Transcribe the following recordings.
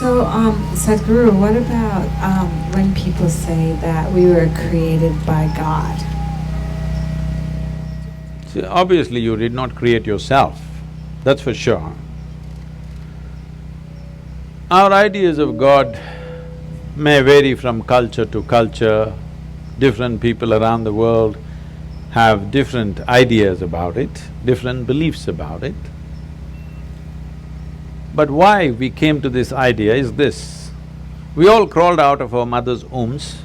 So, Sadhguru, what about when people say that we were created by God? See, obviously you did not create yourself, that's for sure. Our ideas of God may vary from culture to culture. Different people around the world have different ideas about it, different beliefs about it. But why we came to this idea is this: we all crawled out of our mother's wombs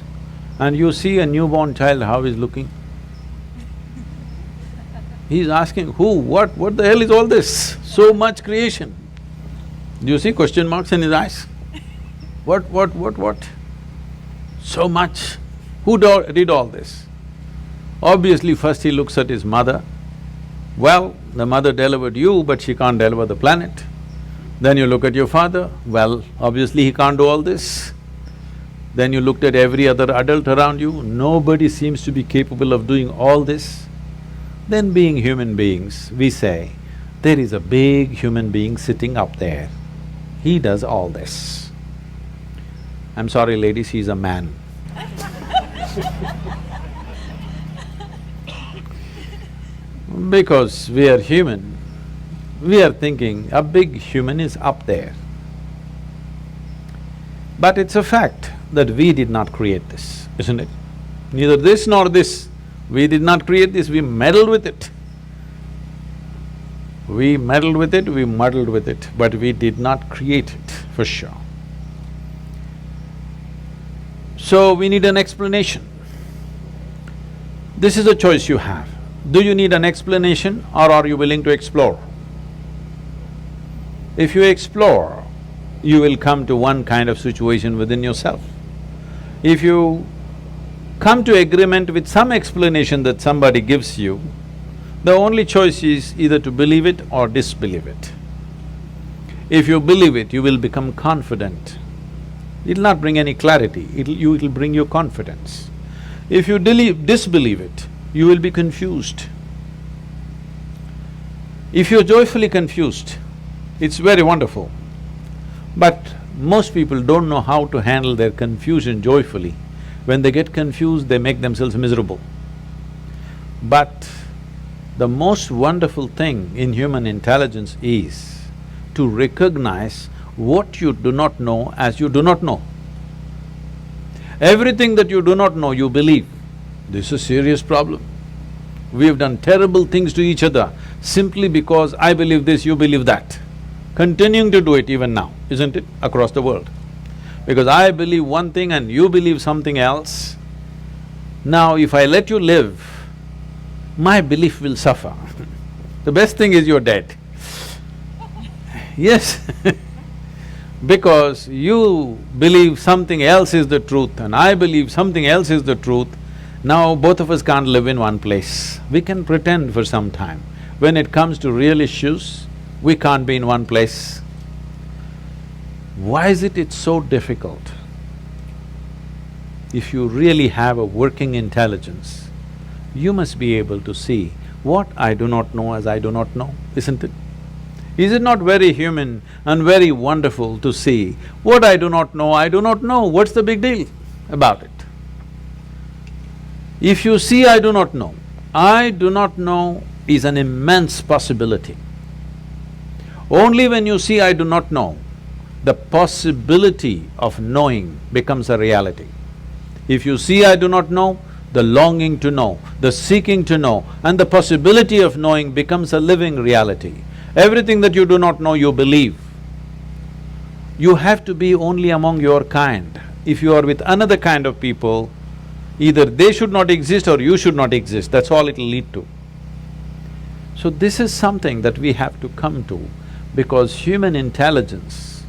and you see a newborn child how he's looking. He's asking, who, what the hell is all this? So much creation. Do you see question marks in his eyes? What? So much. Who did all this? Obviously first he looks at his mother. Well, the mother delivered you, but she can't deliver the planet. Then you look at your father, well, obviously he can't do all this. Then you looked at every other adult around you, nobody seems to be capable of doing all this. Then being human beings, we say, there is a big human being sitting up there, he does all this. I'm sorry ladies, he's a man. Because we are human, we are thinking a big human is up there. But it's a fact that we did not create this, isn't it? Neither this nor this. We did not create this, we meddled with it. We meddled with it, we muddled with it, but we did not create it, for sure. So we need an explanation. This is a choice you have. Do you need an explanation or are you willing to explore? If you explore, you will come to one kind of situation within yourself. If you come to agreement with some explanation that somebody gives you, the only choice is either to believe it or disbelieve it. If you believe it, you will become confident. It'll not bring any clarity, it'll bring you confidence. If you disbelieve it, you will be confused. If you're joyfully confused, it's very wonderful. But most people don't know how to handle their confusion joyfully. When they get confused, they make themselves miserable. But the most wonderful thing in human intelligence is to recognize what you do not know as you do not know. Everything that you do not know, you believe. This is a serious problem. We have done terrible things to each other simply because I believe this, you believe that. Continuing to do it even now, isn't it, across the world? Because I believe one thing and you believe something else. Now if I let you live, my belief will suffer. The best thing is you're dead. Yes because you believe something else is the truth and I believe something else is the truth, now both of us can't live in one place. We can pretend for some time. When it comes to real issues, we can't be in one place. Why is it it's so difficult? If you really have a working intelligence, you must be able to see what I do not know as I do not know, isn't it? Is it not very human and very wonderful to see what I do not know, what's the big deal about it? If you see I do not know is an immense possibility. Only when you see I do not know, the possibility of knowing becomes a reality. If you see I do not know, the longing to know, the seeking to know, and the possibility of knowing becomes a living reality. Everything that you do not know, you believe. You have to be only among your kind. If you are with another kind of people, either they should not exist or you should not exist, that's all it'll lead to. So this is something that we have to come to, because human intelligence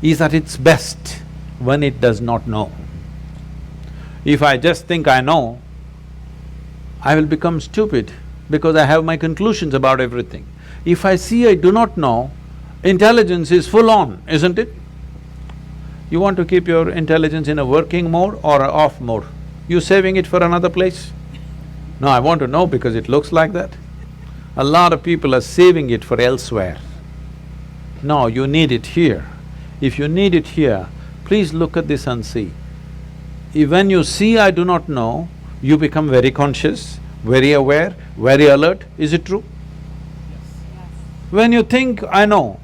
is at its best when it does not know. If I just think I know, I will become stupid because I have my conclusions about everything. If I see I do not know, intelligence is full on, isn't it? You want to keep your intelligence in a working mode or a off mode? You saving it for another place? No, I want to know because it looks like that. A lot of people are saving it for elsewhere. No, you need it here. If you need it here, please look at this and see. When you see I do not know, you become very conscious, very aware, very alert. Is it true? When you think I know,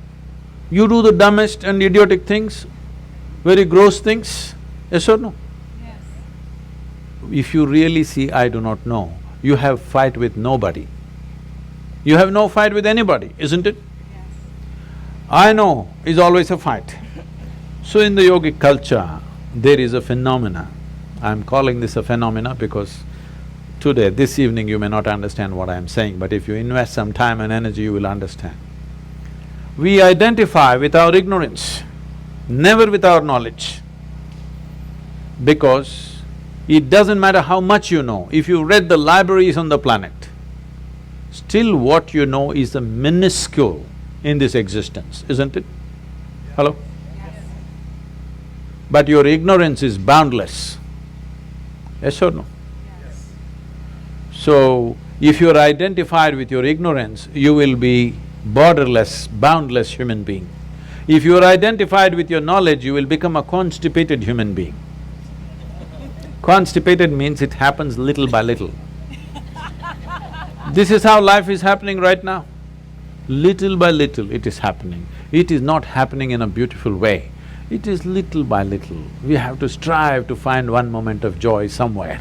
you do the dumbest and idiotic things, very gross things. Yes or no? Yes. If you really see I do not know, you have fight with nobody. You have no fight with anybody, isn't it? Yes. I know is always a fight. So in the yogic culture, there is a phenomena. I'm calling this a phenomena because today, this evening, you may not understand what I'm saying, but if you invest some time and energy, you will understand. We identify with our ignorance, never with our knowledge. Because it doesn't matter how much you know, if you read the libraries on the planet, still what you know is the minuscule in this existence, isn't it? Hello? Yes. But your ignorance is boundless. Yes or no? Yes. So, if you're identified with your ignorance, you will be borderless, boundless human being. If you're identified with your knowledge, you will become a constipated human being. Constipated means it happens little by little. This is how life is happening right now. Little by little it is happening. It is not happening in a beautiful way. It is little by little. We have to strive to find one moment of joy somewhere.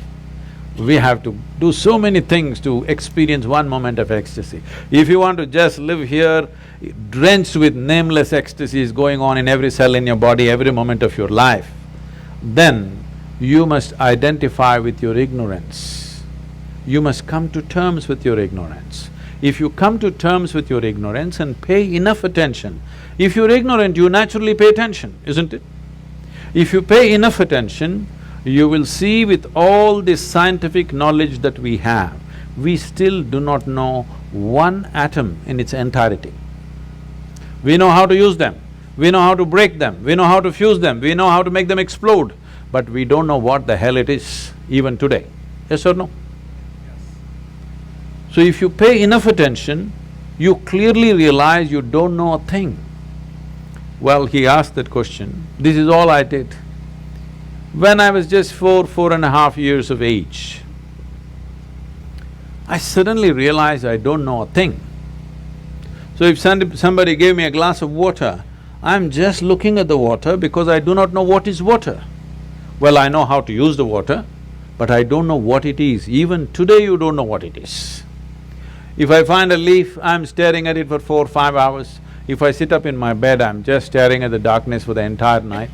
We have to do so many things to experience one moment of ecstasy. If you want to just live here, drenched with nameless ecstasies going on in every cell in your body, every moment of your life, then you must identify with your ignorance. You must come to terms with your ignorance. If you come to terms with your ignorance and pay enough attention, if you're ignorant, you naturally pay attention, isn't it? If you pay enough attention, you will see with all this scientific knowledge that we have, we still do not know one atom in its entirety. We know how to use them, we know how to break them, we know how to fuse them, we know how to make them explode, but we don't know what the hell it is even today. Yes or no? So if you pay enough attention, you clearly realize you don't know a thing. Well, he asked that question, this is all I did. When I was just 4.5 years of age, I suddenly realized I don't know a thing. So if somebody gave me a glass of water, I'm just looking at the water because I do not know what is water. Well, I know how to use the water, but I don't know what it is. Even today you don't know what it is. If I find a leaf, I'm staring at it for 4-5 hours. If I sit up in my bed, I'm just staring at the darkness for the entire night.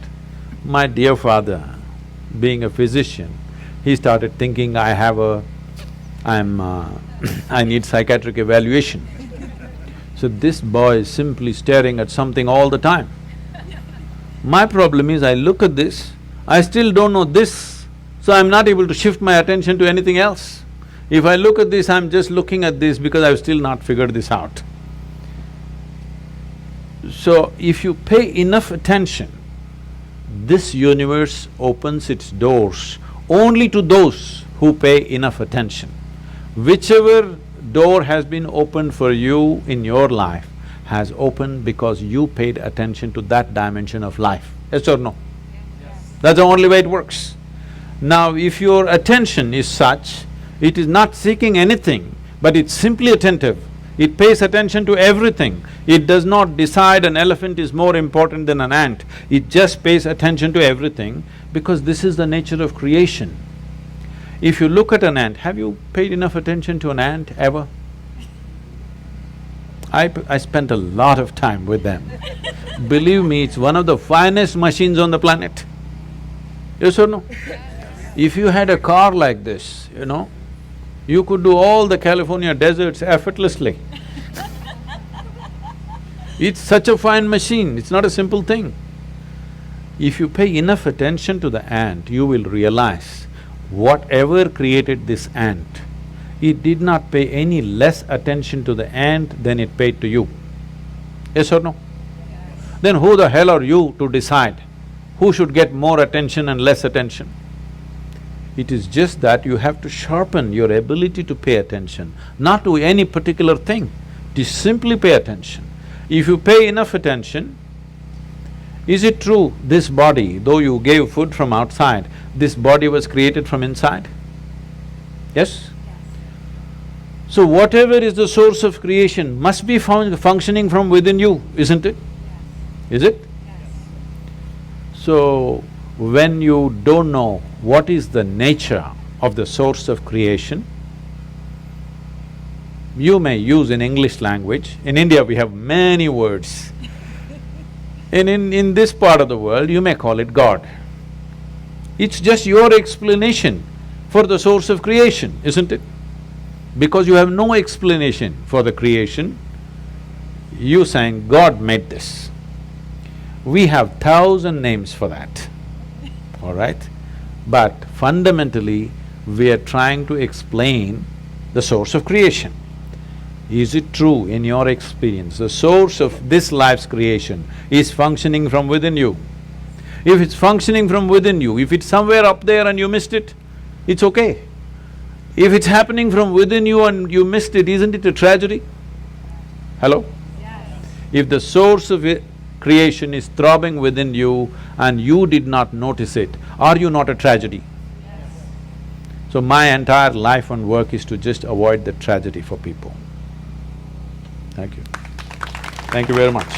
My dear father, being a physician, he started thinking I need psychiatric evaluation. So this boy is simply staring at something all the time. My problem is I look at this, I still don't know this, so I'm not able to shift my attention to anything else. If I look at this, I'm just looking at this because I've still not figured this out. So, if you pay enough attention, this universe opens its doors only to those who pay enough attention. Whichever door has been opened for you in your life has opened because you paid attention to that dimension of life. Yes or no? Yes. That's the only way it works. Now, if your attention is such, it is not seeking anything, but it's simply attentive. It pays attention to everything. It does not decide an elephant is more important than an ant. It just pays attention to everything because this is the nature of creation. If you look at an ant, have you paid enough attention to an ant ever? I spent a lot of time with them. Believe me, it's one of the finest machines on the planet. Yes or no? If you had a car like this, you know, you could do all the California deserts effortlessly. It's such a fine machine, it's not a simple thing. If you pay enough attention to the ant, you will realize whatever created this ant, it did not pay any less attention to the ant than it paid to you. Yes or no? Yes. Then who the hell are you to decide who should get more attention and less attention? It is just that you have to sharpen your ability to pay attention, not to any particular thing, to simply pay attention. If you pay enough attention, Is it true this body, though you gave food from outside, this body was created from inside? Yes? So whatever is the source of creation must be functioning from within you, isn't it? Is it? So, when you don't know what is the nature of the source of creation, you may use in English language. In India we have many words. In this part of the world, you may call it God. It's just your explanation for the source of creation, isn't it? Because you have no explanation for the creation, you saying, God made this. We have 1,000 names for that, all right? But fundamentally, we are trying to explain the source of creation. Is it true in your experience, the source of this life's creation is functioning from within you? If it's functioning from within you, if it's somewhere up there and you missed it, it's okay. If it's happening from within you and you missed it, isn't it a tragedy? Hello? Yes. If the source of creation is throbbing within you and you did not notice it, are you not a tragedy? Yes. So my entire life and work is to just avoid the tragedy for people. Thank you. Thank you very much.